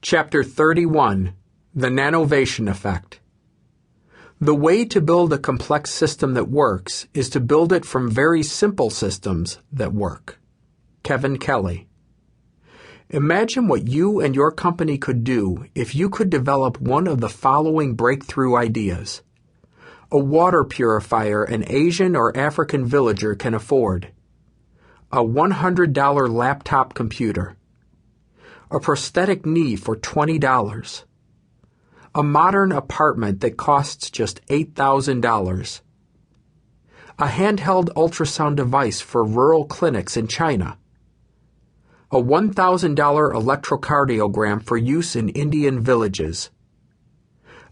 Chapter 31, The Nanovation Effect. The way to build a complex system that works is to build it from very simple systems that work. Kevin Kelly. Imagine what you and your company could do if you could develop one of the following breakthrough ideas. A water purifier an Asian or African villager can afford. A $100 laptop computer. A prosthetic knee for $20. A modern apartment that costs just $8,000. A handheld ultrasound device for rural clinics in China. A $1,000 electrocardiogram for use in Indian villages.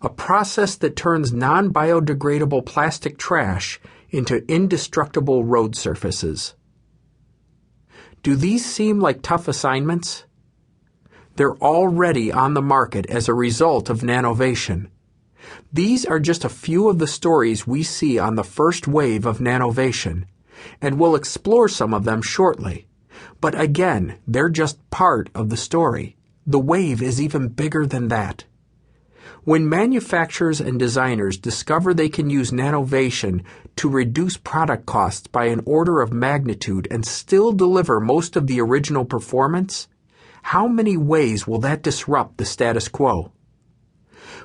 A process that turns non-biodegradable plastic trash into indestructible road surfaces. Do these seem like tough assignments? They're already on the market as a result of Nanovation. These are just a few of the stories we see on the first wave of Nanovation, and we'll explore some of them shortly. But again, they're just part of the story. The wave is even bigger than that. When manufacturers and designers discover they can use Nanovation to reduce product costs by an order of magnitude and still deliver most of the original performance, how many ways will that disrupt the status quo?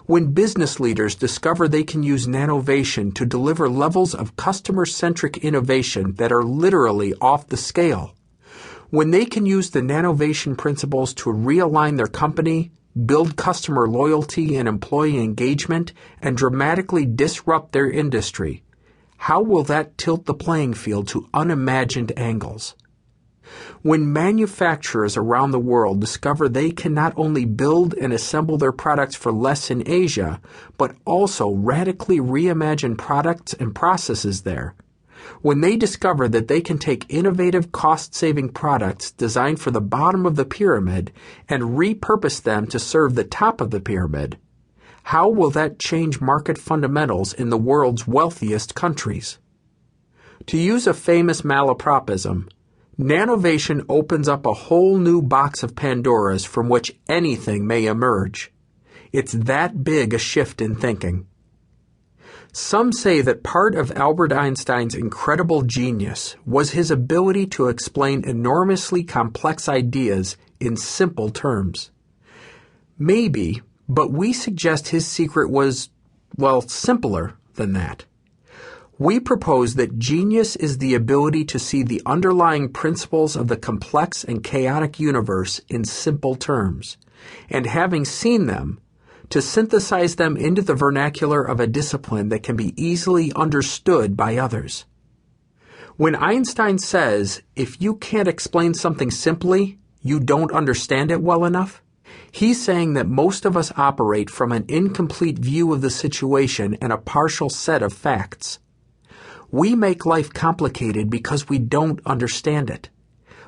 When business leaders discover they can use Nanovation to deliver levels of customer-centric innovation that are literally off the scale, when they can use the Nanovation principles to realign their company, build customer loyalty and employee engagement, and dramatically disrupt their industry, how will that tilt the playing field to unimagined angles? When manufacturers around the world discover they can not only build and assemble their products for less in Asia, but also radically reimagine products and processes there, when they discover that they can take innovative cost-saving products designed for the bottom of the pyramid and repurpose them to serve the top of the pyramid, how will that change market fundamentals in the world's wealthiest countries? To use a famous malapropism, Nanovation opens up a whole new box of Pandoras from which anything may emerge. It's that big a shift in thinking. Some say that part of Albert Einstein's incredible genius was his ability to explain enormously complex ideas in simple terms. Maybe, but we suggest his secret was, simpler than that. We propose that genius is the ability to see the underlying principles of the complex and chaotic universe in simple terms, and having seen them, to synthesize them into the vernacular of a discipline that can be easily understood by others. When Einstein says, if you can't explain something simply, you don't understand it well enough, he's saying that most of us operate from an incomplete view of the situation and a partial set of facts. We make life complicated because we don't understand it.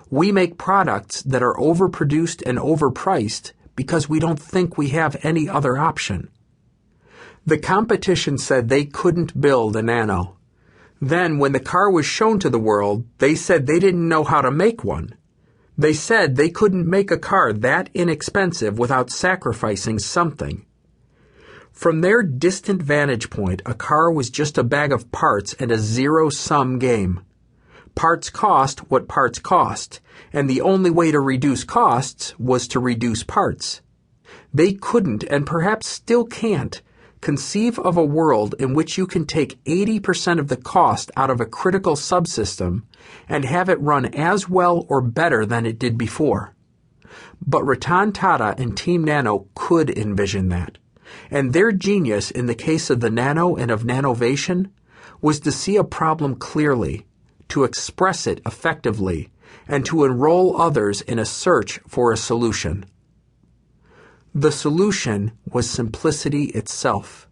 We make products that are overproduced and overpriced because we don't think we have any other option. The competition said they couldn't build a Nano. Then, when the car was shown to the world, they said they didn't know how to make one. They said they couldn't make a car that inexpensive without sacrificing something. From their distant vantage point, a car was just a bag of parts and a zero-sum game. Parts cost what parts cost, and the only way to reduce costs was to reduce parts. They couldn't, and perhaps still can't, conceive of a world in which you can take 80% of the cost out of a critical subsystem and have it run as well or better than it did before. But Ratan Tata and Team Nano could envision that. And their genius in the case of the Nano and of Nanovation was to see a problem clearly, to express it effectively, and to enroll others in a search for a solution. The solution was simplicity itself.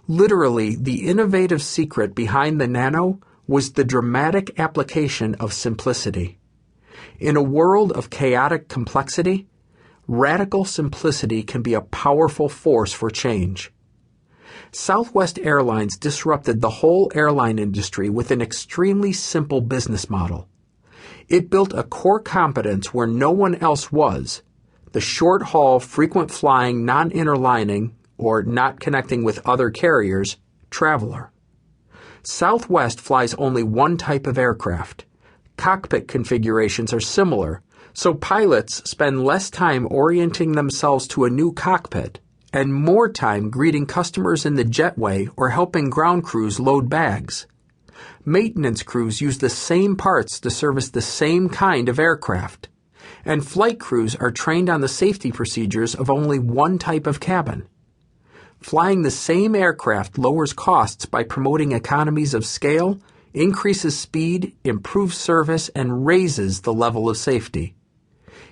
Literally, the innovative secret behind the Nano was the dramatic application of simplicity. In a world of chaotic complexity, radical simplicity can be a powerful force for change. Southwest Airlines disrupted the whole airline industry with an extremely simple business model. It built a core competence where no one else was, the short-haul, frequent-flying, non-interlining, or not connecting with other carriers, traveler. Southwest flies only one type of aircraft. Cockpit configurations are similar, so pilots spend less time orienting themselves to a new cockpit and more time greeting customers in the jetway or helping ground crews load bags. Maintenance crews use the same parts to service the same kind of aircraft, and flight crews are trained on the safety procedures of only one type of cabin. Flying the same aircraft lowers costs by promoting economies of scale, increases speed, improves service, and raises the level of safety.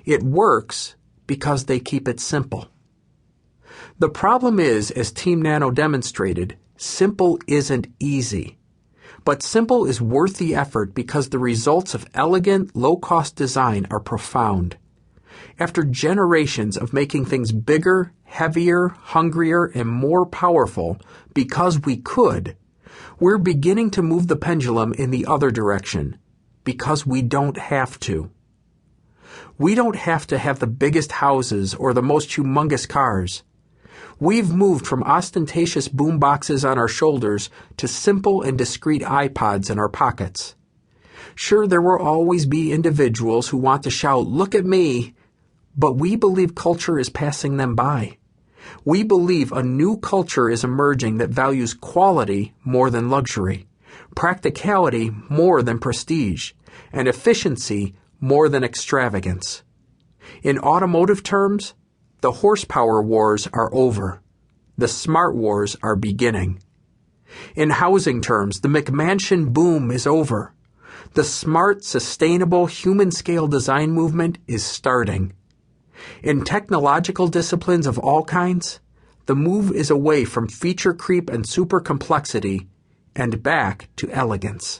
It works because they keep it simple. The problem is, as Team Nano demonstrated, simple isn't easy. But simple is worth the effort because the results of elegant, low-cost design are profound. After generations of making things bigger, heavier, hungrier, and more powerful because we could, we're beginning to move the pendulum in the other direction because we don't have to. We don't have to have the biggest houses or the most humongous cars. We've moved from ostentatious boom boxes on our shoulders to simple and discreet iPods in our pockets. Sure, there will always be individuals who want to shout, "Look at me," but we believe culture is passing them by. We believe a new culture is emerging that values quality more than luxury, practicality more than prestige, and efficiency more than extravagance. In automotive terms, the horsepower wars are over. The smart wars are beginning. In housing terms, the McMansion boom is over. The smart, sustainable, human-scale design movement is starting. In technological disciplines of all kinds, the move is away from feature creep and super complexity and back to elegance.